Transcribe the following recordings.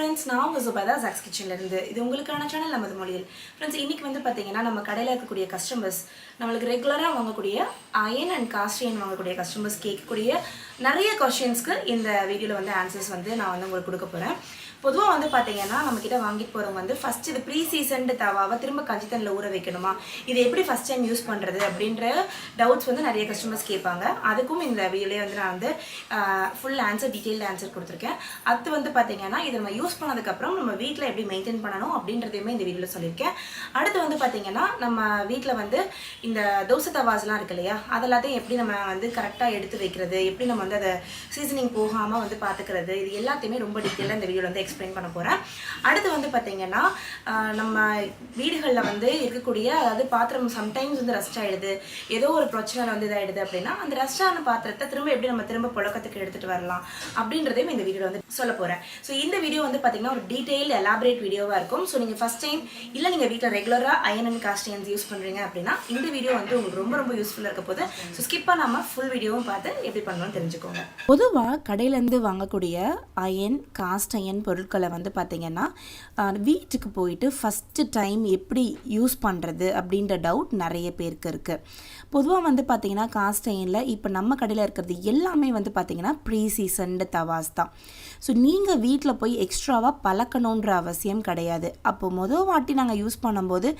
friends, நான் உங்க Subhada zacs kitchen இருந்து. இது உங்களுக்கான சேனல் நமது மொழியில். Friends, இன்னைக்கு வந்து பாத்தீங்கன்னா நம்ம கடையில இருக்கக்கூடிய கஸ்டமர்ஸ் நம்மளுக்கு ரெகுலரா வாங்கக்கூடிய அயன் அண்ட் காஸ்ட் அயன் வாங்கக்கூடிய கஸ்டமர்ஸ் கேட்கக்கூடிய நிறைய क्वेश्चंसக்கு இந்த வீடியோல வந்து ஆன்சர்ஸ் வந்து நான் வந்து உங்களுக்கு கொடுக்க போறேன். பொதுவா வந்து பாத்தீங்கன்னா நம்ம கிட்ட வாங்கிட்டு போறவங்க வந்து ஃபர்ஸ்ட் இது ப்ரீ சீசன்ட் தவாவை திரும்ப கஞ்சி தண்ணில ஊற வைக்கணுமா, இது எப்படி ஃபர்ஸ்ட் டைம் யூஸ் பண்றது அப்படின்ற டவுட்ஸ் வந்து நிறைய கஸ்டமர்ஸ் கேட்பாங்க. அதுக்கும் இந்த வீடியோலயே வந்து நான் வந்து ஃபுல் ஆன்சர் டீடைல்ட் ஆன்சர் கொடுத்திருக்கேன். அது வந்து பாத்தீங்கன்னா இத நம்ம யூஸ் பண்ணதுக்கு அப்புறம் நம்ம வீட்ல எப்படி மெயின்டெய்ன் பண்ணனும் அப்படின்றதையுமே இந்த வீடியோல சொல்லிருக்கேன். அடுத்து வந்து பாத்தீங்கன்னா நம்ம வீட்ல வந்து இந்த தோசை தவாஸ்லாம் இருக்கு இல்லையா, அதெல்லாத்தையும் எப்படி நம்ம வந்து கரெக்ட்டா எடுத்து வைக்கிறது, எப்படி நம்ம வந்து அத சீசனிங் போகாம வந்து பாத்துக்கிறது, இது எல்லாத்தையுமே ரொம்ப டீடைலா இந்த வீடியோல வந்து எக்ஸ்பிளைன் பண்ண போறேன். அடுத்து வந்து பாத்தீங்கன்னா நம்ம வீடுகள்ல வந்து இருக்கக்கூடிய அதாவது பாத்திரம் சம்டைம்ஸ் வந்து ரஸ்ட் ஆயிடுது, ஏதோ ஒரு பிரச்சனை வந்து இதாயிடுது அப்படின்னா அந்த ரஸ்டான பாத்திரத்தை திரும்ப எப்படி நம்ம திரும்ப புழக்கத்துக்கு எடுத்துட்டு வரலாம் அப்படின்றதையும் இந்த வீடியோல வந்து சொல்ல போறேன். ஸோ இந்த வீடியோ வந்து பாத்தீங்கன்னா ஒரு டீடைல் எலாபரேட் வீடியோவா இருக்கும். ஸோ நீங்க ஃபர்ஸ்ட் டைம் இல்ல நீங்க வீட்டில் ரெகுலரா iron and cast irons use பண்றீங்க அப்படின்னா இந்த வீடியோ வந்து உங்களுக்கு ரொம்ப ரொம்ப யூஸ்ஃபுல்லா இருக்க போகுது. ஸோ ஸ்கிப் பண்ணாம ஃபுல் வீடியோவும் பார்த்து எப்படி பண்ணணும்னு தெரிஞ்சுக்கோங்க. பொதுவாக கடையிலேருந்து வாங்கக்கூடிய அயன் காஸ்ட் அயன் பொருட்களை வந்து பார்த்திங்கன்னா வீட்டுக்கு போயிட்டு ஃபஸ்ட்டு டைம் எப்படி யூஸ் பண்ணுறது அப்படின்ற டவுட் நிறைய பேருக்கு இருக்குது. பொதுவாக வந்து பார்த்திங்கன்னா காஸ்ட் அயனில் இப்போ நம்ம கடையில் இருக்கிறது எல்லாமே வந்து பார்த்திங்கன்னா ப்ரீ சீசன்டு தவாஸ் தான். ஸோ நீங்கள் வீட்டில் போய் எக்ஸ்ட்ராவாக பழக்கணுன்ற அவசியம் கிடையாது. அப்போது மொதல் வாட்டி நாங்கள் யூஸ் பண்ணும்போது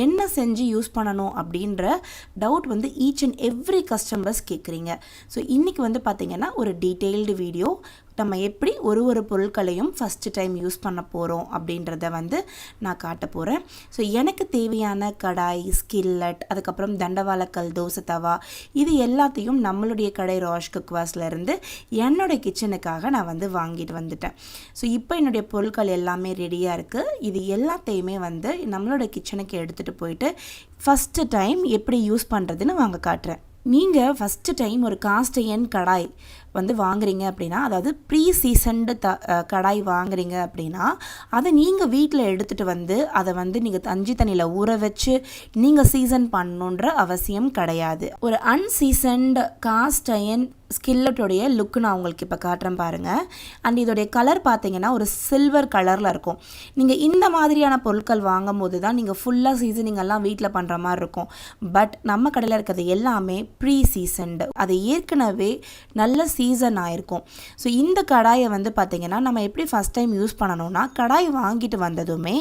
என்ன செஞ்சு யூஸ் பண்ணணும் அப்படின்ற டவுட் வந்து ஈச் அண்ட் எவ்ரி கஸ்டமர்ஸ் கேட்குறீங்க. ஸோ இன்றைக்கி வந்து பார்த்திங்கன்னா ஒரு டீட்டெயில்டு வீடியோ நம்ம எப்படி ஒரு பொருட்களையும் ஃபஸ்ட்டு டைம் யூஸ் பண்ண போகிறோம் அப்படின்றத வந்து நான் காட்ட போகிறேன். ஸோ எனக்கு தேவையான கடாய், ஸ்கில்லட், அதுக்கப்புறம் தண்டவாளக்கல், தோசை தவா, இது எல்லாத்தையும் நம்மளுடைய கடை ராஷ் குக்வாஸ்லேருந்து என்னோடய கிச்சனுக்காக நான் வந்து வாங்கிட்டு வந்துட்டேன். ஸோ இப்போ என்னுடைய பொருட்கள் எல்லாமே ரெடியாக இருக்குது. இது எல்லாத்தையுமே வந்து நம்மளோட கிச்சனுக்கு எடுத்துகிட்டு போயிட்டு ஃபஸ்ட்டு டைம் எப்படி யூஸ் பண்ணுறதுன்னு வாங்க காட்டுறேன். நீங்கள் ஃபஸ்ட்டு டைம் ஒரு காஸ்ட் அயன் கடாய் வந்து வாங்குறீங்க அப்படின்னா, அதாவது ப்ரீ சீசன்டு கடாய் வாங்குறீங்க அப்படின்னா அதை நீங்கள் வீட்டில் எடுத்துகிட்டு வந்து அதை வந்து நீங்கள் கஞ்சி தண்ணியில் ஊற வச்சு நீங்கள் சீசன் பண்ணணுன்ற அவசியம் கிடையாது. ஒரு அன்சீசன்டு காஸ்ட் அயன் ஸ்கில்லட்டோடைய லுக்கு நான் உங்களுக்கு இப்போ காட்டுறேன் பாருங்கள். அண்ட் இதோடைய கலர் பார்த்தீங்கன்னா ஒரு சில்வர் கலரில் இருக்கும். நீங்கள் இந்த மாதிரியான பொருட்கள் வாங்கும் போது தான் நீங்கள் ஃபுல்லாக சீசனிங் எல்லாம் வீட்டில் பண்ணுற மாதிரி இருக்கும். பட் நம்ம கடையில் இருக்கிறது எல்லாமே ப்ரீ சீசன்டு, அது ஏற்கனவே நல்ல சீசன் ஆயிருக்கும். ஸோ இந்த கடாயை வந்து பார்த்திங்கன்னா நம்ம எப்படி ஃபஸ்ட் டைம் யூஸ் பண்ணணும்னா, கடாய் வாங்கிட்டு வந்ததுமே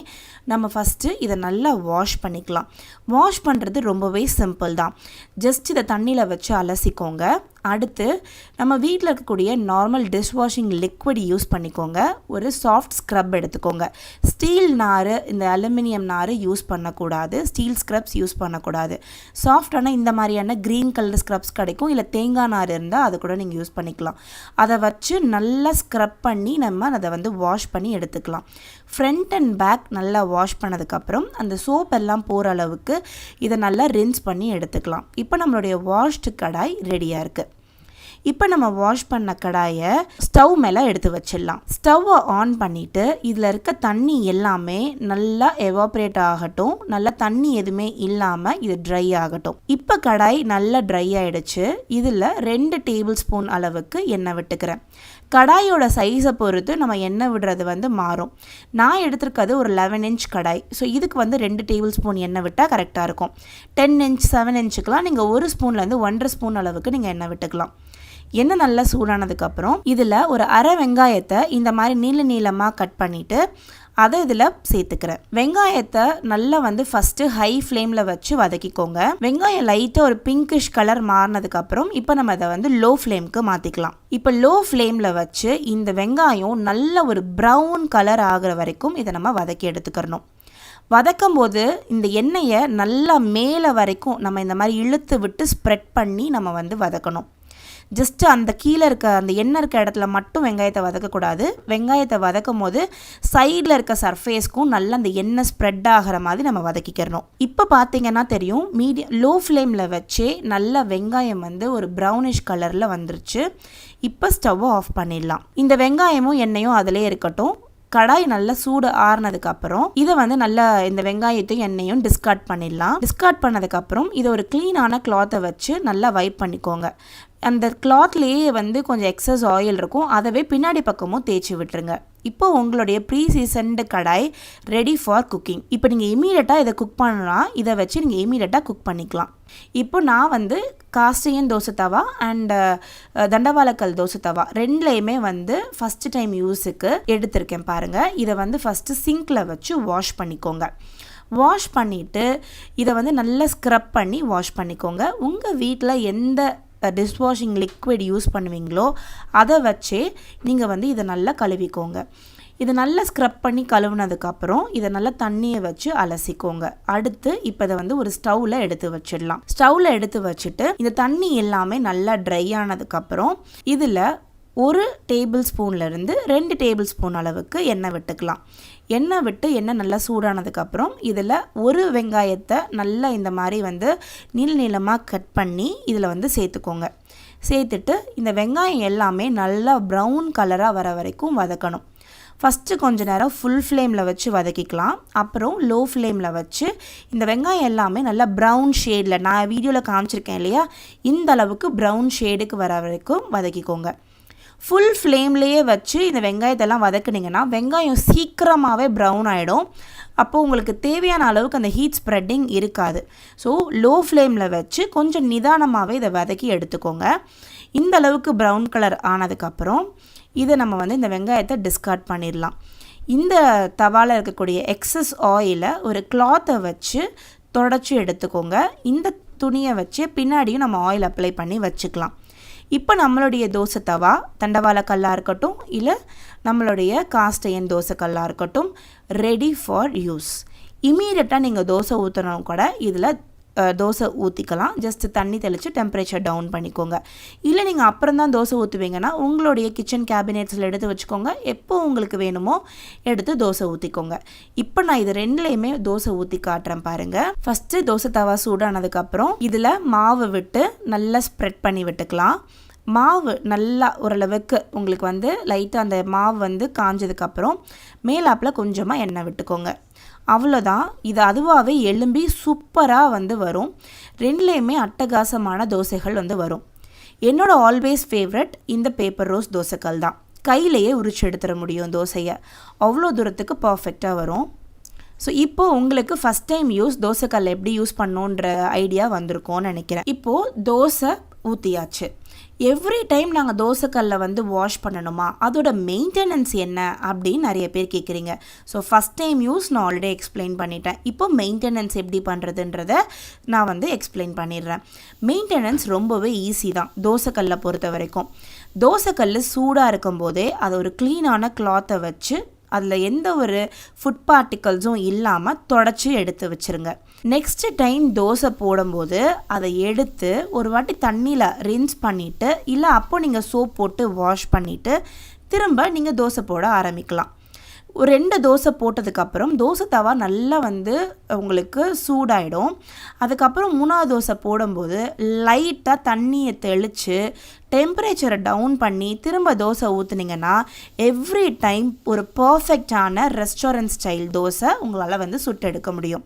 நம்ம ஃபஸ்ட்டு இதை நல்லா வாஷ் பண்ணிக்கலாம். வாஷ் பண்ணுறது ரொம்பவே சிம்பிள் தான். ஜஸ்ட் இதை தண்ணியில் வச்சு அலசிக்கோங்க. அடுத்து நம்ம வீட்டில் இருக்கக்கூடிய நார்மல் டிஷ்வாஷிங் லிக்விட் யூஸ் பண்ணிக்கோங்க. ஒரு சாஃப்ட் ஸ்க்ரப் எடுத்துக்கோங்க. ஸ்டீல் நார், இந்த அலுமினியம் நார் யூஸ் பண்ணக்கூடாது. ஸ்டீல் ஸ்க்ரப்ஸ் யூஸ் பண்ணக்கூடாது. சாஃப்டான இந்த மாதிரியான க்ரீன் கலர் ஸ்க்ரப்ஸ் கிடைக்கும், இல்லை தேங்காய் நார் இருந்தால் அதை கூட நீங்கள் யூஸ் பண்ணிக்கலாம். அதை வச்சு நல்லா ஸ்க்ரப் பண்ணி நம்ம அதை வந்து வாஷ் பண்ணி எடுத்துக்கலாம். ஃப்ரண்ட் அண்ட் பேக் நல்லா வாஷ் பண்ணதுக்கப்புறம் அந்த சோப் எல்லாம் போகிற அளவுக்கு இதை நல்லா ரின்ஸ் பண்ணி எடுத்துக்கலாம். இப்போ நம்மளுடைய வாஷ்டு கடாய் ரெடியாக இருக்குது. இப்போ நம்ம வாஷ் பண்ண கடாயை ஸ்டவ் மேலே எடுத்து வச்சிடலாம். ஸ்டவ்வை ஆன் பண்ணிவிட்டு இதில் இருக்க தண்ணி எல்லாமே நல்லா எவாப்ரேட் ஆகட்டும். நல்லா தண்ணி எதுவுமே இல்லாமல் இது ட்ரை ஆகட்டும். இப்போ கடாய் நல்லா ட்ரை ஆகிடுச்சு. இதில் 2 டேபிள் ஸ்பூன் அளவுக்கு எண்ணெய் விட்டுக்கிறேன். கடாயோட சைஸை பொறுத்து நம்ம எண்ணெய் விடுறது வந்து மாறும். நான் எடுத்துருக்கிறது ஒரு 11 இன்ச் கடாய். ஸோ இதுக்கு வந்து 2 டேபிள் ஸ்பூன் எண்ணெய் விட்டால் கரெக்டாக இருக்கும். 10 இன்ச் 7 இன்ச்சுக்கெலாம் நீங்கள் 1 ஸ்பூன்லேருந்து 1.5 ஸ்பூன் அளவுக்கு நீங்கள் எண்ணெய் விட்டுக்கலாம். எண்ணெய் நல்லா சூடானதுக்கப்புறம் இதில் ஒரு அரை வெங்காயத்தை இந்த மாதிரி நீளமாக கட் பண்ணிவிட்டு அதை இதில் சேர்த்துக்கிறேன். வெங்காயத்தை நல்லா வந்து ஃபஸ்ட்டு ஹை ஃப்ளேமில் வச்சு வதக்கிக்கோங்க. வெங்காயம் லைட்டாக ஒரு பிங்கிஷ் கலர் மாறினதுக்கப்புறம் இப்போ நம்ம அதை வந்து லோ ஃப்ளேமுக்கு மாற்றிக்கலாம். இப்போ லோ ஃப்ளேமில் வச்சு இந்த வெங்காயம் நல்ல ஒரு ப்ரௌன் கலர் ஆகிற வரைக்கும் இதை நம்ம வதக்கி எடுத்துக்கிறணும். வதக்கும் போது இந்த எண்ணெயை நல்லா மேலே வரைக்கும் நம்ம இந்த மாதிரி இழுத்து விட்டு ஸ்ப்ரெட் பண்ணி நம்ம வந்து வதக்கணும். ஜஸ்ட்டு அந்த கீழே இருக்க அந்த எண்ணெய் இருக்க இடத்துல மட்டும் வெங்காயத்தை வதக்கக்கூடாது. வெங்காயத்தை வதக்கும் போது சைடில் இருக்க சர்ஃபேஸ்க்கும் நல்லா அந்த எண்ணெய் ஸ்ப்ரெட் ஆகிற மாதிரி நம்ம வதக்கிக்கிறணும். இப்போ பார்த்தீங்கன்னா தெரியும், லோ ஃப்ளேமில் வச்சே நல்லா வெங்காயம் வந்து ஒரு ப்ரௌனிஷ் கலரில் வந்துருச்சு. இப்போ ஸ்டவ்வை ஆஃப் பண்ணிடலாம். இந்த வெங்காயமும் எண்ணெயும் அதிலே இருக்கட்டும். கடாய் நல்லா சூடு ஆறுனதுக்கப்புறம் இதை வந்து நல்லா இந்த வெங்காயத்தையும் எண்ணெயும் டிஸ்கார்ட் பண்ணிடலாம். டிஸ்கார்ட் பண்ணதுக்கப்புறம் இதை ஒரு க்ளீனான கிளாத்தை வச்சு நல்லா வைப் பண்ணிக்கோங்க. அந்த கிளாத்லேயே வந்து கொஞ்சம் எக்ஸஸ் ஆயில் இருக்கும், அதவே பின்னாடி பக்கமும் தேய்ச்சி விட்டுருங்க. இப்போ உங்களுடைய pre seasoned kadai ready for cooking. இப்போ நீங்கள் இமீடியட்டாக இதை குக் பண்ணலாம், இதை வச்சு நீங்கள் இமீடியட்டாக குக் பண்ணிக்கலாம். இப்போ நான் வந்து காஸ்டியன் தோசை தவா அண்ட் தண்டவாளக்கல் தோசை தவா ரெண்டுலேயுமே வந்து ஃபஸ்ட்டு டைம் யூஸுக்கு எடுத்திருக்கேன் பாருங்கள். இதை வந்து ஃபஸ்ட்டு சிங்கில் வச்சு வாஷ் பண்ணிக்கோங்க. வாஷ் பண்ணிவிட்டு இதை வந்து நல்லா ஸ்க்ரப் பண்ணி வாஷ் பண்ணிக்கோங்க. உங்கள் வீட்டில் எந்த டிஷ்வாஷிங் லிக்விட் யூஸ் பண்ணுவீங்களோ அதை வச்சே நீங்கள் வந்து இதை நல்லா கழுவிக்கோங்க. இதை நல்லா ஸ்க்ரப் பண்ணி கழுவுனதுக்கப்புறம் இதை நல்லா தண்ணியை வச்சு அலசிக்கோங்க. அடுத்து இப்போ இதை வந்து ஒரு ஸ்டவ்வில் எடுத்து வச்சிடலாம். ஸ்டவ்வில் எடுத்து வச்சுட்டு இந்த தண்ணி எல்லாமே நல்லா ட்ரை ஆனதுக்கப்புறம் இதில் 1 டேபிள் ஸ்பூன்லேருந்து 2 டேபிள் ஸ்பூன் அளவுக்கு எண்ணெய் விட்டுக்கலாம். எண்ணெய் விட்டு எண்ணெய் நல்லா சூடானதுக்கப்புறம் இதில் ஒரு வெங்காயத்தை நல்லா இந்த மாதிரி வந்து நீளமாக கட் பண்ணி இதில் வந்து சேர்த்துக்கோங்க. சேர்த்துட்டு இந்த வெங்காயம் எல்லாமே நல்லா ப்ரௌன் கலராக வர வரைக்கும் வதக்கணும். ஃபஸ்ட்டு கொஞ்ச நேரம் ஃபுல் ஃப்ளேமில் வச்சு வதக்கிக்கலாம். அப்புறம் லோ ஃப்ளேமில் வச்சு இந்த வெங்காயம் எல்லாமே நல்லா ப்ரௌன் ஷேடில், நான் வீடியோவில் காமிச்சிருக்கேன் இல்லையா, இந்த அளவுக்கு ப்ரௌன் ஷேடுக்கு வர வரைக்கும் வதக்கிக்கோங்க. ஃபுல் ஃப்ளேம்லேயே வச்சு இந்த வெங்காயத்தெல்லாம் வதக்குனிங்கன்னா வெங்காயம் சீக்கிரமாகவே ப்ரௌன் ஆகிடும். அப்போது உங்களுக்கு தேவையான அளவுக்கு அந்த ஹீட் ஸ்ப்ரெட்டிங் இருக்காது. ஸோ லோ ஃப்ளேமில் வச்சு கொஞ்சம் நிதானமாகவே இதை வதக்கி எடுத்துக்கோங்க. இந்த அளவுக்கு ப்ரௌன் கலர் ஆனதுக்கப்புறம் இதை நம்ம வந்து இந்த வெங்காயத்தை டிஸ்கார்ட் பண்ணிடலாம். இந்த தவாவில் இருக்கக்கூடிய எக்ஸஸ் ஆயிலை ஒரு கிளாத்தை வச்சு தொடச்சி எடுத்துக்கோங்க. இந்த துணியை வச்சு பின்னாடியும் நம்ம ஆயில் அப்ளை பண்ணி வச்சுக்கலாம். இப்போ நம்மளுடைய தோசை தவா தண்டவாளக்கல்லாக இருக்கட்டும் இல்லை நம்மளுடைய காஸ்டையன் தோசை கல்லாக இருக்கட்டும் ரெடி ஃபார் யூஸ். இமீடியட்டாக நீங்கள் தோசை ஊற்றணும் கூட இதில் தோசை ஊற்றிக்கலாம். ஜஸ்ட் தண்ணி தெளித்து டெம்பரேச்சர் டவுன் பண்ணிக்கோங்க. இல்லை நீங்கள் அப்புறம் தான் தோசை ஊற்றுவீங்கன்னா உங்களுடைய கிச்சன் கேபினெட்ஸில் எடுத்து வச்சுக்கோங்க. எப்போ உங்களுக்கு வேணுமோ எடுத்து தோசை ஊற்றிக்கோங்க. இப்போ நான் இது ரெண்டுலேயுமே தோசை ஊற்றி காட்டுறேன் பாருங்கள். ஃபஸ்ட்டு தோசை தவா சூடானதுக்கப்புறம் இதில் மாவு விட்டு நல்லா ஸ்ப்ரெட் பண்ணி விட்டுக்கலாம். மாவு நல்லா ஓரளவுக்கு உங்களுக்கு வந்து லைட்டாக அந்த மாவு வந்து காஞ்சதுக்கப்புறம் மேலாப்பில் கொஞ்சமாக எண்ணெய் விட்டுக்கோங்க. அவ்வளோதான். இது அதுவாகவே எலும்பி சூப்பராக வந்து வரும். ரெண்டுலேயுமே அட்டகாசமான தோசைகள் வந்து வரும். என்னோட ஆல்வேஸ் ஃபேவரட் இந்த பேப்பர் ரோஸ் தோசைக்கல் தான். கையிலையே உரிச்சு எடுத்துட முடியும் தோசையை, அவ்வளோ தூரத்துக்கு பர்ஃபெக்டாக வரும். ஸோ இப்போது உங்களுக்கு ஃபஸ்ட் டைம் தோசைக்கல் எப்படி யூஸ் பண்ணணுன்ற ஐடியா வந்திருக்கோன்னு நினைக்கிறேன். இப்போது தோசை ஊற்றியாச்சு. எவ்ரி டைம் நாங்கள் தோசைக்கல்லை வந்து வாஷ் பண்ணணுமா, அதோட மெயின்டெனன்ஸ் என்ன அப்படின்னு நிறைய பேர் கேட்குறீங்க. ஸோ ஃபஸ்ட் டைம் நான் ஆல்ரெடி எக்ஸ்பிளைன் பண்ணிட்டேன். இப்போ மெயின்டெனன்ஸ் எப்படி பண்ணுறதுன்றத நான் வந்து எக்ஸ்பிளைன் பண்ணிடுறேன். மெயின்டெனன்ஸ் ரொம்பவே ஈஸி தான் தோசைக்கல்லை பொறுத்த வரைக்கும். தோசைக்கல் சூடாக இருக்கும்போதே அதை ஒரு க்ளீனான கிளாத்தை வச்சு அதில் எந்த ஒரு ஃபுட் பார்ட்டிகல்ஸும் இல்லாமல் தொடச்சி எடுத்து வச்சுருங்க. நெக்ஸ்ட்டு டைம் தோசை போடும்போது அதை எடுத்து ஒரு வாட்டி தண்ணியில் ரின்ஸ் பண்ணிவிட்டு இல்லை அப்போ நீங்கள் சோப் போட்டு வாஷ் பண்ணிவிட்டு திரும்ப நீங்கள் தோசை போட ஆரம்பிக்கலாம். ஒரு 2 தோசை போட்டதுக்கப்புறம் தோசை தவா நல்லா வந்து உங்களுக்கு சூடாயிடும். அதுக்கப்புறம் 3ஆவது தோசை போடும்போது லைட்டாக தண்ணியை தெளித்து டெம்பரேச்சரை டவுன் பண்ணி திரும்ப தோசை ஊற்றுனீங்கன்னா எவ்ரி டைம் ஒரு பர்ஃபெக்டான ரெஸ்டாரண்ட் ஸ்டைல் தோசை உங்களால் வந்து சுட்டு எடுக்க முடியும்.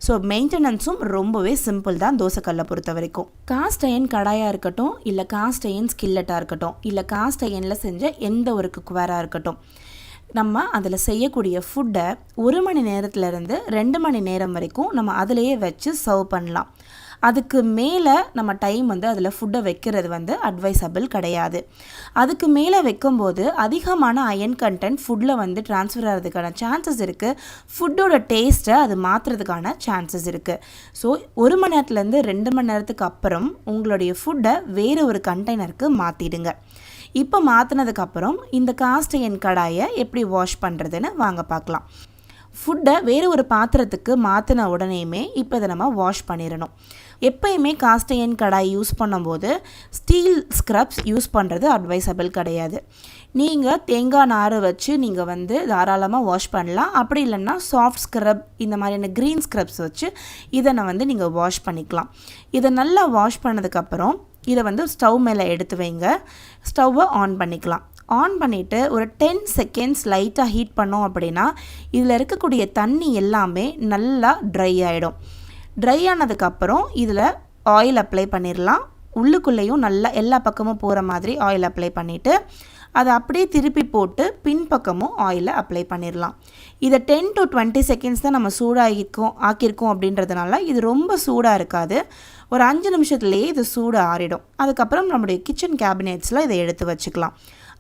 ஸோ மெயின்டெனன்ஸும் ரொம்பவே சிம்பிள் தான் தோசைக்கல்லை பொறுத்த வரைக்கும். காஸ்ட் அயன் கடாயாக இருக்கட்டும் இல்லை காஸ்ட் அயன் ஸ்கில்லட்டாக இருக்கட்டும் இல்லை காஸ்ட் அயனில் செஞ்ச எந்த ஒரு குக்வேராக இருக்கட்டும், நம்ம அதில் செய்யக்கூடிய ஃபுட்டை 1 மணி நேரத்துலேருந்து 2 மணி நேரம் வரைக்கும் நம்ம அதிலேயே வச்சு சர்வ் பண்ணலாம். அதுக்கு மேலே நம்ம டைம் வந்து அதில் ஃபுட்டை வைக்கிறது வந்து அட்வைசபிள் கிடையாது. அதுக்கு மேலே வைக்கும்போது அதிகமான அயன் கண்டென்ட் ஃபுட்டில் வந்து ட்ரான்ஸ்ஃபர் ஆகிறதுக்கான சான்சஸ் இருக்குது. ஃபுட்டோட டேஸ்ட்டை அது மாற்றுறதுக்கான சான்சஸ் இருக்குது. ஸோ 1 மணி நேரத்துலேருந்து 2 மணி நேரத்துக்கு அப்புறம் உங்களுடைய ஃபுட்டை வேறு ஒரு கண்டெய்னருக்கு மாற்றிடுங்க. இப்போ மாற்றினதுக்கப்புறம் இந்த காஸ்ட் அயன் கடாயை எப்படி வாஷ் பண்ணுறதுன்னு வாங்க பார்க்கலாம். ஃபுட்டை வேறு ஒரு பாத்திரத்துக்கு மாற்றின உடனேயுமே இப்போ இதை நம்ம வாஷ் பண்ணிடணும். எப்போயுமே காஸ்ட் அயன் கடாய் யூஸ் பண்ணும்போது ஸ்டீல் ஸ்க்ரப்ஸ் யூஸ் பண்ணுறது அட்வைசபிள் கிடையாது. நீங்கள் தேங்காய் நார் வச்சு நீங்கள் வந்து தாராளமாக வாஷ் பண்ணலாம். அப்படி இல்லைன்னா சாஃப்ட் ஸ்க்ரப் இந்த மாதிரியான க்ரீன் ஸ்க்ரப்ஸ் வச்சு இதை வந்து நீங்கள் வாஷ் பண்ணிக்கலாம். இதை நல்லா வாஷ் பண்ணதுக்கப்புறம் இதை வந்து ஸ்டவ் மேலே எடுத்து வைங்க. ஸ்டவ்வை ஆன் பண்ணிக்கலாம். ஆன் பண்ணிவிட்டு ஒரு 10 செகண்ட்ஸ் லைட்டாக ஹீட் பண்ணோம் அப்படின்னா இதில் இருக்கக்கூடிய தண்ணி எல்லாமே நல்லா ட்ரை ஆகிடும். ட்ரை ஆனதுக்கப்புறம் இதில் ஆயில் அப்ளை பண்ணிடலாம். உள்ளுக்குள்ளேயும் நல்லா எல்லா பக்கமும் போகிற மாதிரி ஆயில் அப்ளை பண்ணிவிட்டு அதை அப்படியே திருப்பி போட்டு பின்பக்கமும் ஆயிலை அப்ளை பண்ணிடலாம். இதை 10 to 20 செகண்ட்ஸ் தான் நம்ம ஆக்கியிருக்கோம் அப்படின்றதுனால இது ரொம்ப சூடாக இருக்காது. ஒரு 5 நிமிஷத்துலேயே இது சூடு ஆறிடும். அதுக்கப்புறம் நம்முடைய கிச்சன் கேபினெட்ஸில் இதை எடுத்து வச்சுக்கலாம்.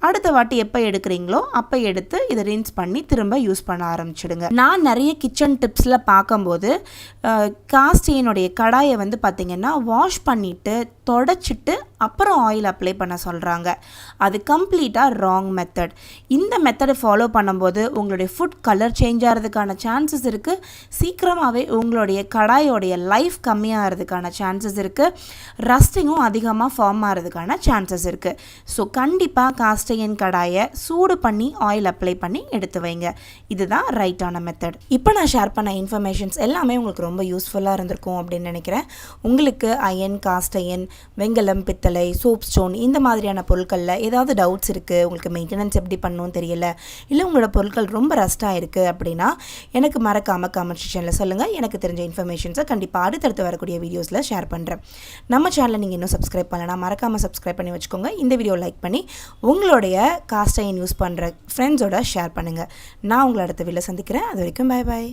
அடுத்த வாட்டி எப்போ எடுக்கிறீங்களோ அப்போ எடுத்து இதை ரின்ஸ் பண்ணி திரும்ப யூஸ் பண்ண ஆரம்பிச்சிடுங்க. நான் நிறைய கிச்சன் டிப்ஸில் பார்க்கும்போது காஸ்ட் அயனுடைய கடாயை வந்து பார்த்திங்கன்னா வாஷ் பண்ணிவிட்டு தொடச்சிட்டு அப்புறம் ஆயில் அப்ளை பண்ண சொல்கிறாங்க. அது கம்ப்ளீட்டாக ராங் மெத்தட். இந்த மெத்தடை ஃபாலோ பண்ணும்போது உங்களுடைய ஃபுட் கலர் சேஞ்ச் ஆகிறதுக்கான சான்சஸ் இருக்குது. சீக்கிரமாகவே உங்களுடைய கடாயோடைய லைஃப் கம்மியாகிறதுக்கான சான்சஸ் இருக்குது. ரஸ்டிங்கும் அதிகமாக ஃபார்ம் ஆகிறதுக்கான சான்சஸ் இருக்குது. ஸோ கண்டிப்பாக காஸ்ட் அயன் கடாயை சூடு பண்ணி ஆயில் அப்ளை பண்ணி எடுத்து வைங்க. இதுதான் ரைட்டான மெத்தட். இப்போ நான் ஷேர் பண்ண இன்ஃபர்மேஷன்ஸ் எல்லாமே உங்களுக்கு ரொம்ப யூஸ்ஃபுல்லாக இருந்திருக்கும் அப்படின்னு நினைக்கிறேன். உங்களுக்கு அயன், காஸ்ட் அயன், வெங்கலம், பித்தளை, சோப் ஸ்டோன் இந்த மாதிரியான பொருட்களில் ஏதாவது டவுட்ஸ் இருக்குது, உங்களுக்கு மெயின்டெனன்ஸ் எப்படி பண்ணணும்னு தெரியல, இல்லை உங்களோட பொருட்கள் ரொம்ப ரஸ்ட்டாக இருக்குது அப்படின்னா எனக்கு மறக்காமல் கமெண்ட் செக்ஷனில் சொல்லுங்கள். எனக்கு தெரிஞ்ச இன்ஃபர்மேஷன்ஸை கண்டிப்பாக அடுத்தடுத்து வரக்கூடிய வீடியோஸில் ஷேர் பண்ணுறேன். நம்ம சேனலை நீங்கள் இன்னும் சப்ஸ்கிரைப் பண்ணலாம், மறக்காமல் சப்ஸ்கிரைப் பண்ணி வச்சுக்கோங்க. இந்த வீடியோ லைக் பண்ணி உங்களுடைய காஸ்ட் அயன் யூஸ் பண்ணுற ஃப்ரெண்ட்ஸோட ஷேர் பண்ணுங்கள். நான் உங்களை அடுத்த வீடியோவில் சந்திக்கிறேன். அது வரைக்கும் பை பாய்.